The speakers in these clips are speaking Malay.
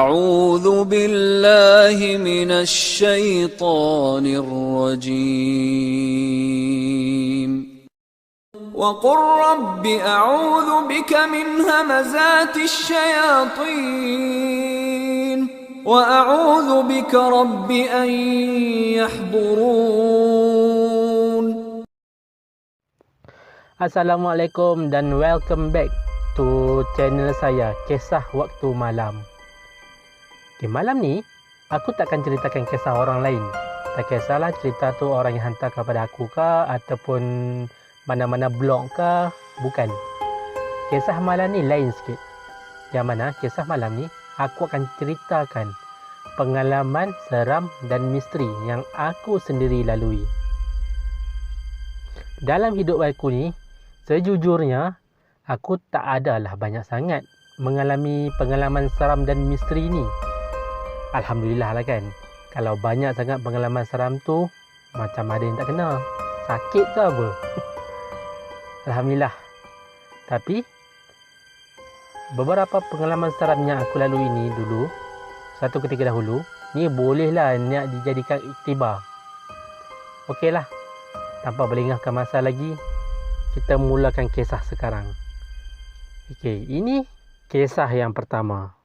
أعوذ بالله من الشيطان الرجيم وقل رب أعوذ بك من همزات الشياطين وأعوذ بك رب أن يحضرون. Assalamualaikum dan welcome back to channel saya, Kisah Waktu Malam. Malam ni aku takkan ceritakan kisah orang lain. Tak kisahlah cerita tu orang yang hantar kepada aku kah ataupun mana-mana blog kah, bukan. Kisah malam ni lain sikit. Yang mana kisah malam ni aku akan ceritakan pengalaman seram dan misteri yang aku sendiri lalui. Dalam hidup aku ni, sejujurnya aku tak adalah banyak sangat mengalami pengalaman seram dan misteri ni. Alhamdulillah lah kan. Kalau banyak sangat pengalaman seram tu, macam ada yang tak kena. Sakit ke apa? Alhamdulillah. Tapi beberapa pengalaman seram yang aku lalui ini dulu, satu ketika dahulu, ni bolehlah nak dijadikan iktibar. Okeylah, tanpa berlengahkan masa lagi, kita mulakan kisah sekarang. Okey, ini kisah yang pertama.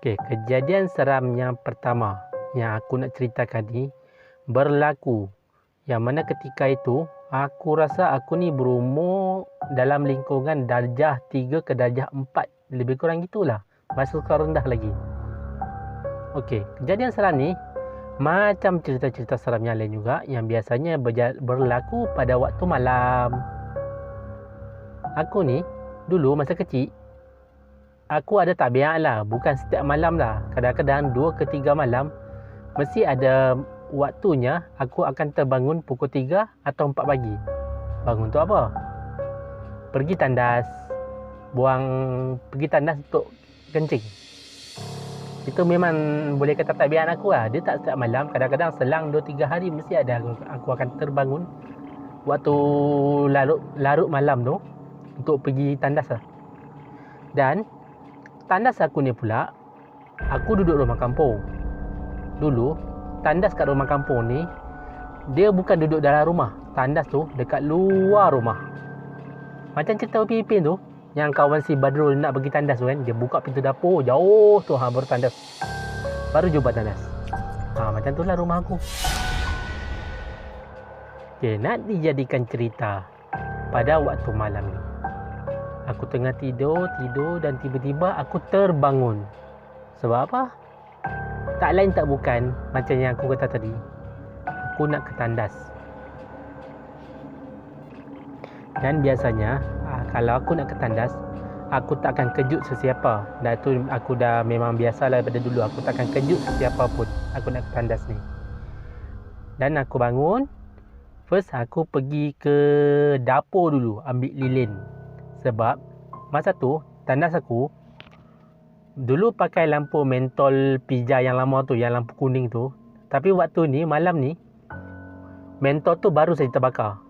Okey, kejadian seram yang pertama yang aku nak ceritakan ni berlaku yang mana ketika itu aku rasa aku ni berumur dalam lingkungan darjah 3 ke darjah 4, lebih kurang gitulah, masuk ke rendah lagi. Okey, kejadian seram ni macam cerita-cerita seram yang lain juga yang biasanya berlaku pada waktu malam. Aku ni dulu masa kecil, aku ada tabiat lah, bukan setiap malam lah. Kadang-kadang 2 ke 3 malam mesti ada waktunya aku akan terbangun pukul 3 atau 4 pagi. Bangun tu apa? Pergi tandas untuk kencing. Itu memang boleh kata tabiat aku lah. Dia tak setiap malam, kadang-kadang selang 2-3 hari mesti ada aku akan terbangun waktu larut malam tu untuk pergi tandas lah. Dan tandas aku ni pula, aku duduk rumah kampung. Dulu tandas kat rumah kampung ni, dia bukan duduk dalam rumah. Tandas tu dekat luar rumah. Macam cerita Upin Ipin tu, yang kawan si Badrul nak pergi tandas tu kan, dia buka pintu dapur jauh tu, baru tandas, baru jumpa tandas. Macam tu lah rumah aku. Okay, nak dijadikan cerita pada waktu malam ni. Aku tengah tidur dan tiba-tiba aku terbangun. Sebab apa? Tak lain tak bukan macam yang aku kata tadi, aku nak ke tandas. Dan biasanya kalau aku nak ke tandas, aku takkan kejut sesiapa. Dan tu aku dah memang biasalah daripada dulu, aku takkan kejut sesiapa pun aku nak ke tandas ni. Dan aku bangun, first aku pergi ke dapur dulu ambil lilin. Sebab masa tu tandas aku dulu pakai lampu mentol pija yang lama tu, yang lampu kuning tu. Tapi waktu ni, malam ni, mentol tu baru saja terbakar.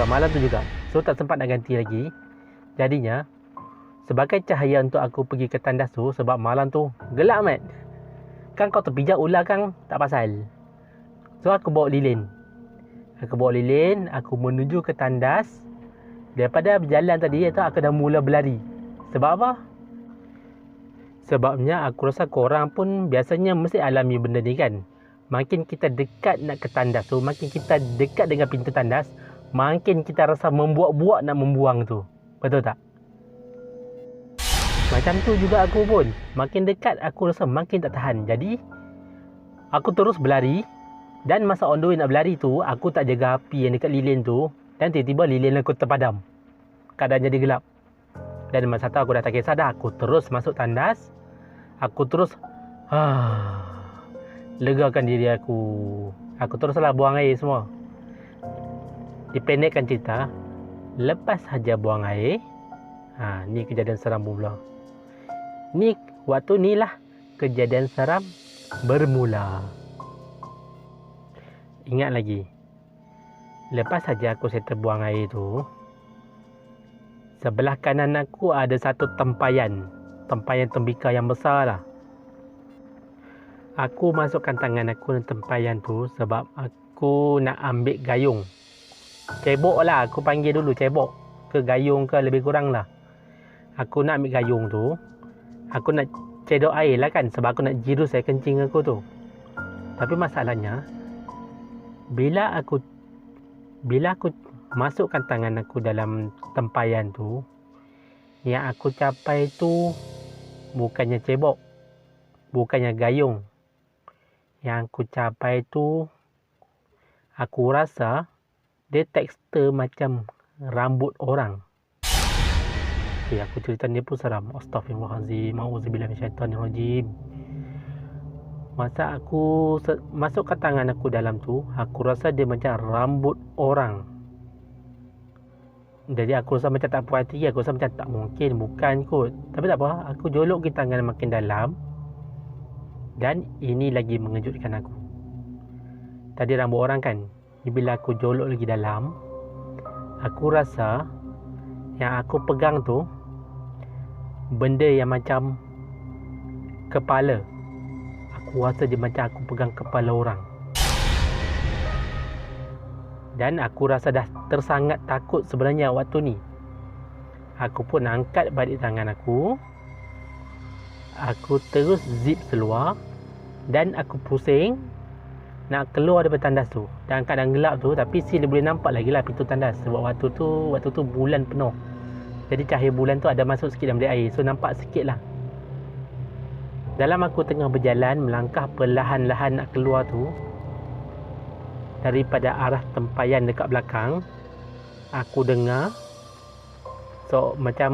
Malam tu juga. So tak sempat nak ganti lagi. Jadinya sebagai cahaya untuk aku pergi ke tandas tu, sebab malam tu gelap mat. Kan kau terpijak ular kan, tak pasal. So aku bawa lilin, aku menuju ke tandas. Daripada berjalan tadi aku dah mula berlari. Sebab apa? Sebabnya aku rasa korang pun biasanya mesti alami benda ni kan. Makin kita dekat nak ke tandas tu, makin kita dekat dengan pintu tandas, makin kita rasa membuak-buak nak membuang tu. Betul tak? Macam tu juga aku pun. Makin dekat aku rasa makin tak tahan. Jadi aku terus berlari. Dan masa on the way nak berlari tu, aku tak jaga api yang dekat lilin tu. Dan tiba-tiba lilin aku terpadam. Keadaan jadi gelap. Dan masa tu aku dah tak kisah dah. Aku terus masuk tandas. Aku terus legakan diri aku. Aku teruslah buang air semua. Dipendekkan cerita, lepas saja buang air, ni kejadian seram pula. Ni waktu ni lah kejadian seram bermula. Ingat lagi, lepas saja aku settle buang air tu, sebelah kanan aku ada satu tempayan. tempayan tembikar yang besar lah. Aku masukkan tangan aku dalam tempayan tu sebab aku nak ambil gayung. Cebok lah, aku panggil dulu cebok ke gayung ke lebih kurang lah. Aku nak ambil gayung tu, aku nak cedok air lah kan, sebab aku nak jirus air kencing aku tu. Tapi masalahnya, bila aku masukkan tangan aku dalam tempayan tu, yang aku capai tu bukannya cebok, bukannya gayung. Yang aku capai tu, aku rasa dia tekstur macam rambut orang. Okay, aku cerita ni pun seram. Astaghfirullahaladzim. A'udzubillah minasyaitanirrajim. Masa aku masukkan tangan aku dalam tu, aku rasa dia macam rambut orang. Jadi aku rasa macam tak puas hati. Aku rasa macam tak mungkin, bukan kot. Tapi tak apa, aku jolok ke tangan makin dalam. Dan ini lagi mengejutkan aku. Tadi rambut orang kan, bila aku jolok lagi dalam, aku rasa yang aku pegang tu benda yang macam kepala. Aku rasa dia macam aku pegang kepala orang. Dan aku rasa dah tersangat takut sebenarnya waktu ni. Aku pun angkat balik tangan aku. Aku terus zip seluar. Dan aku pusing nak keluar daripada tandas tu. Dan keadaan gelap tu, tapi still boleh nampak lagi lah pintu tandas. Sebab waktu tu bulan penuh. Jadi cahaya bulan tu ada masuk sikit dalam air. So nampak sikit lah. Dalam aku tengah berjalan, melangkah perlahan-lahan nak keluar tu, daripada arah tempayan dekat belakang, aku dengar macam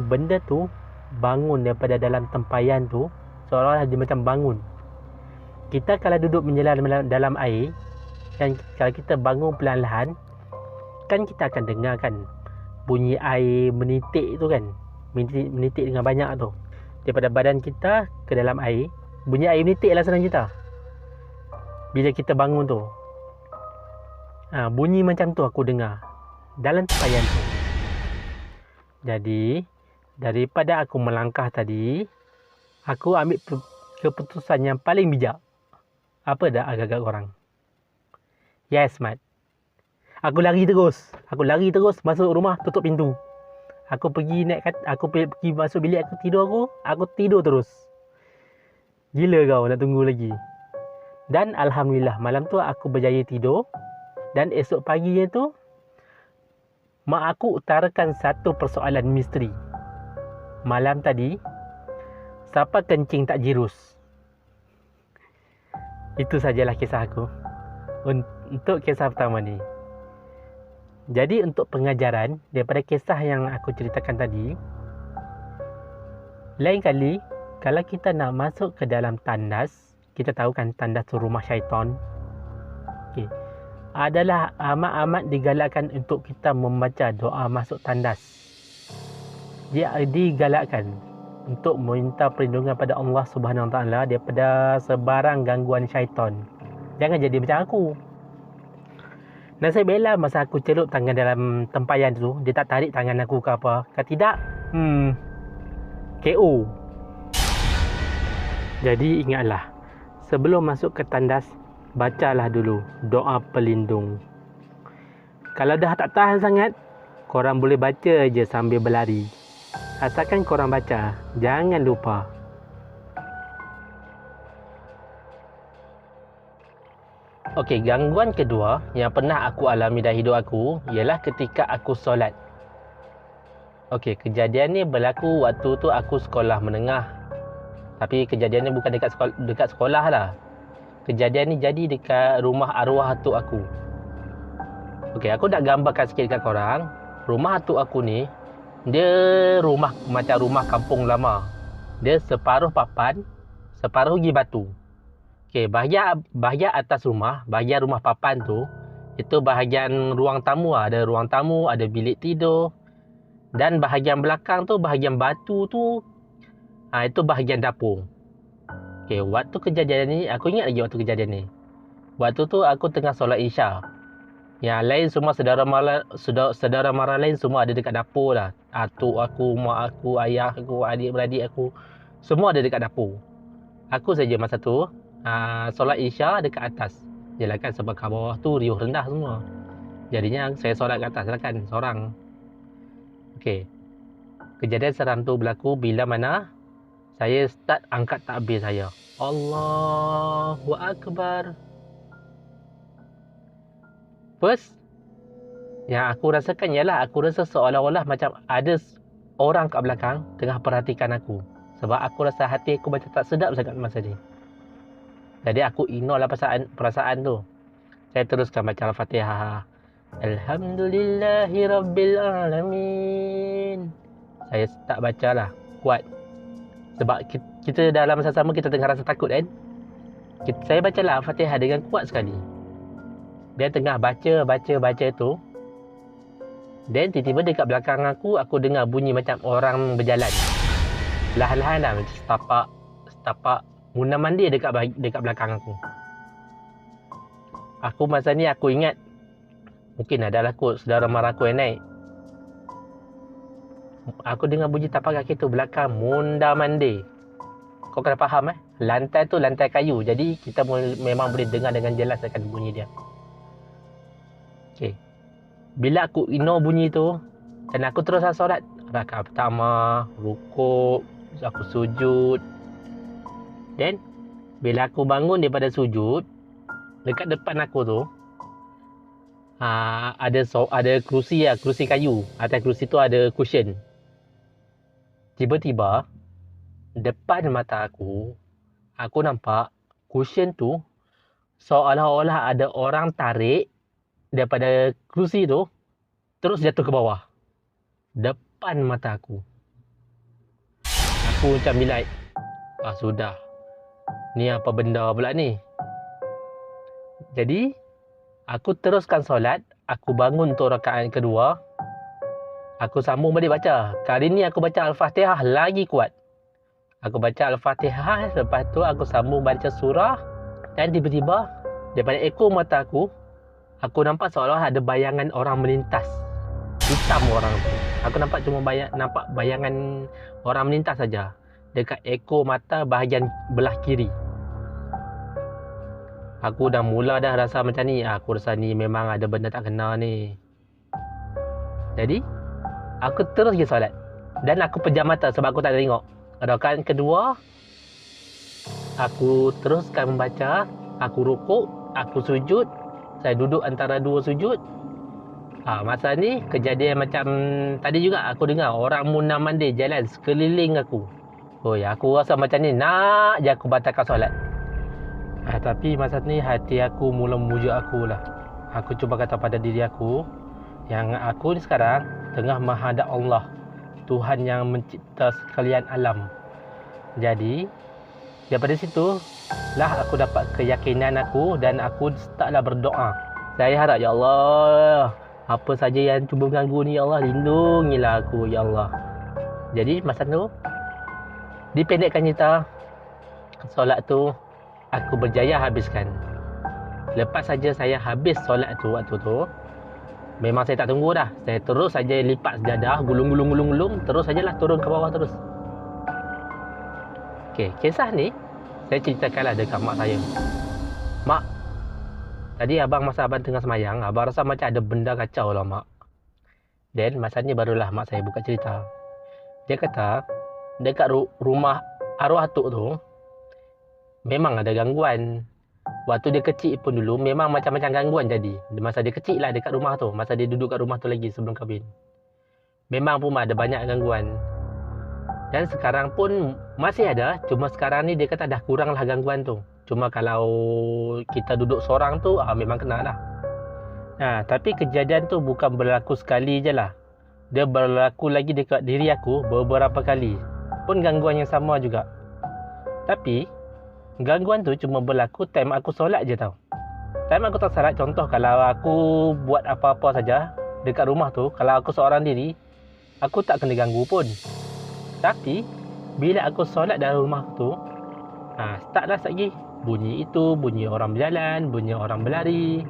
benda tu bangun daripada dalam tempayan tu. Seolah-olah dia macam bangun. Kita kalau duduk menyelam dalam air, dan kalau kita bangun perlahan-lahan, kan kita akan dengar kan bunyi air menitik tu kan. Menitik dengan banyak tu. Daripada badan kita ke dalam air, bunyi air menitik lah senang cerita. Bila kita bangun tu, bunyi macam tu aku dengar dalam tempayan tu. Jadi daripada aku melangkah tadi, aku ambil keputusan yang paling bijak. Apa dah agak-agak korang? Yes, Mat. Aku lari terus masuk rumah, tutup pintu. Aku pergi masuk bilik aku tidur terus. Gila kau nak tunggu lagi. Dan alhamdulillah malam tu aku berjaya tidur. Dan esok paginya tu, mak aku utarakan satu persoalan misteri. Malam tadi, siapa kencing tak jirus? Itu sajalah kisah aku untuk kisah pertama ni. Jadi untuk pengajaran daripada kisah yang aku ceritakan tadi, lain kali kalau kita nak masuk ke dalam tandas, kita tahu kan tandas tu rumah syaitan. Okay. Adalah amat-amat digalakkan untuk kita membaca doa masuk tandas. Dia digalakkan untuk meminta perlindungan pada Allah Subhanahu Wa Taala daripada sebarang gangguan syaitan. Jangan jadi macam aku. Dan saya bela masa aku celup tangan dalam tempayan tu, dia tak tarik tangan aku ke apa. Kalau tidak, KO. Jadi ingatlah, sebelum masuk ke tandas, bacalah dulu doa pelindung. Kalau dah tak tahan sangat, korang boleh baca je sambil berlari. Asalkan korang baca, jangan lupa. Okey, gangguan kedua yang pernah aku alami dalam hidup aku ialah ketika aku solat. Okey, kejadian ni berlaku waktu tu aku sekolah menengah. Tapi kejadian ni bukan dekat sekolah lah. Kejadian ni jadi dekat rumah arwah atuk aku. Okey, aku nak gambarkan sikit dekat korang. Rumah atuk aku ni, dia rumah macam rumah kampung lama. Dia separuh papan, separuh lagi batu. Okey, bahagian atas rumah, bahagian rumah papan tu, itu bahagian ruang tamu lah. Ada ruang tamu, ada bilik tidur. Dan bahagian belakang tu, bahagian batu tu, itu bahagian dapur. Okey, waktu kejadian ni, aku ingat lagi waktu kejadian ni. Waktu tu aku tengah solat Isya. Yang lain semua saudara mara lain semua ada dekat dapur lah. Atuk aku, mak aku, ayah aku, adik-beradik aku, semua ada dekat dapur. Aku saja masa tu solat Isya dekat atas. Yalah kan sebab kat bawah tu riuh rendah semua. Jadinya saya solat kat atas lah kan, seorang. Okey. Kejadian seram tu berlaku bila mana saya start angkat takbir saya. Allahu Akbar. First, yang aku rasakan ialah aku rasa seolah-olah macam ada orang kat belakang tengah perhatikan aku. Sebab aku rasa hati aku macam tak sedap sangat masa ni. Jadi aku ignore lah perasaan tu. Saya teruskan baca Al-Fatihah. Alhamdulillahi Rabbil Alamin. Saya tak baca lah kuat. Sebab kita dalam masa sama kita tengah rasa takut kan. Saya baca lah Al-Fatihah dengan kuat sekali. Dia tengah baca tu. Dan tiba-tiba dekat belakang aku dengar bunyi macam orang berjalan. Perlahan-lahan dah macam setapak muna mandi dekat belakang aku. Aku masa ni aku ingat mungkin adalah kot saudara mara aku yang naik. Aku dengar bunyi tapak kaki tu belakang munda mandi. Kau kena faham lantai tu lantai kayu. Jadi kita memang boleh dengar dengan jelas akan bunyi dia. Okey. Bila aku ignore bunyi tu dan aku terus solat, rakaat pertama, rukuk, aku sujud. Dan bila aku bangun daripada sujud, dekat depan aku tu ada kerusi kayu. Atas kerusi tu ada cushion. Tiba-tiba depan mata aku nampak cushion tu seolah-olah ada orang tarik daripada kerusi tu terus jatuh ke bawah. Depan mata aku. Aku macam bilai. Sudah. Ni apa benda pula ni? Jadi aku teruskan solat. Aku bangun untuk rakaat kedua. Aku sambung balik baca. Kali ni aku baca Al-Fatihah lagi kuat. Aku baca Al-Fatihah. Lepas tu aku sambung baca surah. Dan tiba-tiba daripada ekor mata aku nampak seolah ada bayangan orang melintas. Hitam orang tu. Aku nampak cuma nampak bayangan orang melintas saja. Dekat ekor mata bahagian belah kiri. Aku dah mula dah rasa macam ni. Aku rasa ni memang ada benda tak kena ni. Jadi aku terus pergi solat. Dan aku pejam mata sebab aku tak ada tengok. Rakaat kedua, aku teruskan membaca. Aku rukuk, aku sujud. Saya duduk antara dua sujud. Masa ni kejadian macam tadi juga. Aku dengar orang muna mandi jalan sekeliling aku. Aku rasa macam ni nak je aku batalkan solat. Tapi masa ni hati aku mula memujuk aku lah. Aku cuba kata pada diri aku yang aku ni sekarang tengah menghadap Allah, Tuhan yang mencipta sekalian alam. Jadi daripada situ lah aku dapat keyakinan aku dan aku startlah berdoa. Saya harap ya Allah, apa saja yang cuba mengganggu ni ya Allah, lindungilah aku ya Allah. Jadi masa tu dipendekkan cerita, solat tu aku berjaya habiskan. Lepas saja saya habis solat tu waktu tu, memang saya tak tunggu dah. Saya terus saja lipat sejadah, gulung, terus sajalah turun ke bawah terus. Okey, kisah ni saya ceritakanlah dekat mak saya. Mak, tadi masa abang tengah semayang, abang rasa macam ada benda kacau lah mak. Dan masa ni barulah mak saya buka cerita. Dia kata dekat rumah arwah atuk tu memang ada gangguan. Waktu dia kecil pun dulu memang macam-macam gangguan jadi. Masa dia kecil lah dekat rumah tu. Masa dia duduk kat rumah tu lagi sebelum kahwin. Memang pun ada banyak gangguan. Dan sekarang pun masih ada. Cuma sekarang ni dia kata dah kurang lah gangguan tu. Cuma kalau kita duduk seorang tu memang kena lah. Tapi kejadian tu bukan berlaku sekali je lah. Dia berlaku lagi dekat diri aku beberapa kali. Pun gangguan yang sama juga. Tapi gangguan tu cuma berlaku time aku solat je tau. Time aku tak solat, contoh kalau aku buat apa-apa saja dekat rumah tu, kalau aku seorang diri, aku tak kena ganggu pun. Tapi bila aku solat dalam rumah tu, start lagi bunyi itu, bunyi orang berjalan, bunyi orang berlari.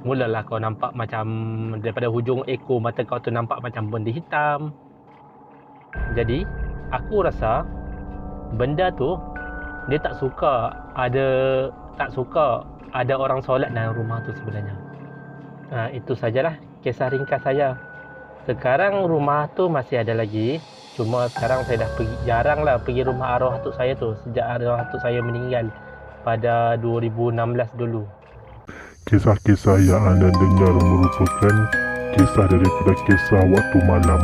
Mulalah kau nampak macam daripada hujung ekor mata kau tu nampak macam benda hitam. Jadi aku rasa benda tu dia tak suka ada orang solat dalam rumah tu sebenarnya. Itu sajalah kisah ringkas saya. Sekarang rumah tu masih ada lagi. Cuma sekarang saya dah jaranglah pergi rumah arwah atuk saya tu sejak arwah atuk saya meninggal pada 2016 dulu. Kisah-kisah yang anda dengar merupakan kisah daripada kisah waktu malam.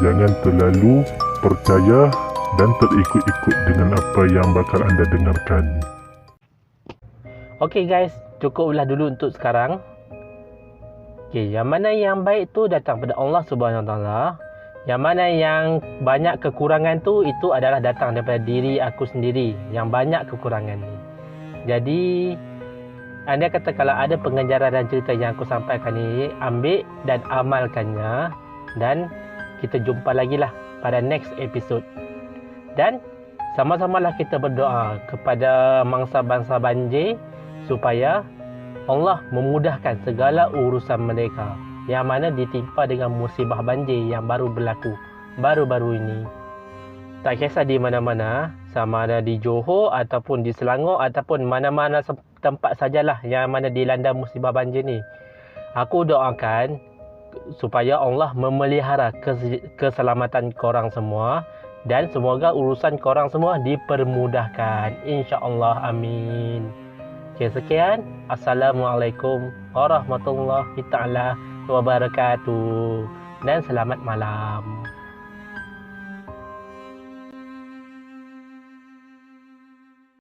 Jangan terlalu percaya dan terikut-ikut dengan apa yang bakal anda dengarkan. Okey guys, cukuplah dulu untuk sekarang. Okey, yang mana yang baik tu datang pada Allah Subhanahu Wa Taala. Yang mana yang banyak kekurangan tu itu adalah datang daripada diri aku sendiri yang banyak kekurangan ni. Jadi anda kata kalau ada pengajaran dan cerita yang aku sampaikan ni, ambil dan amalkannya, dan kita jumpa lagi lah pada next episode. Dan sama-samalah kita berdoa kepada mangsa bangsa banjir supaya Allah memudahkan segala urusan mereka yang mana ditimpa dengan musibah banjir yang baru berlaku baru-baru ini. Tak kisah di mana-mana, sama ada di Johor ataupun di Selangor ataupun mana-mana tempat sajalah yang mana dilanda musibah banjir ni. Aku doakan supaya Allah memelihara keselamatan korang semua dan semoga urusan korang semua dipermudahkan. InsyaAllah, amin. Okay, sekian. Assalamualaikum warahmatullahi ta'ala wabarakatuh. Dan selamat malam.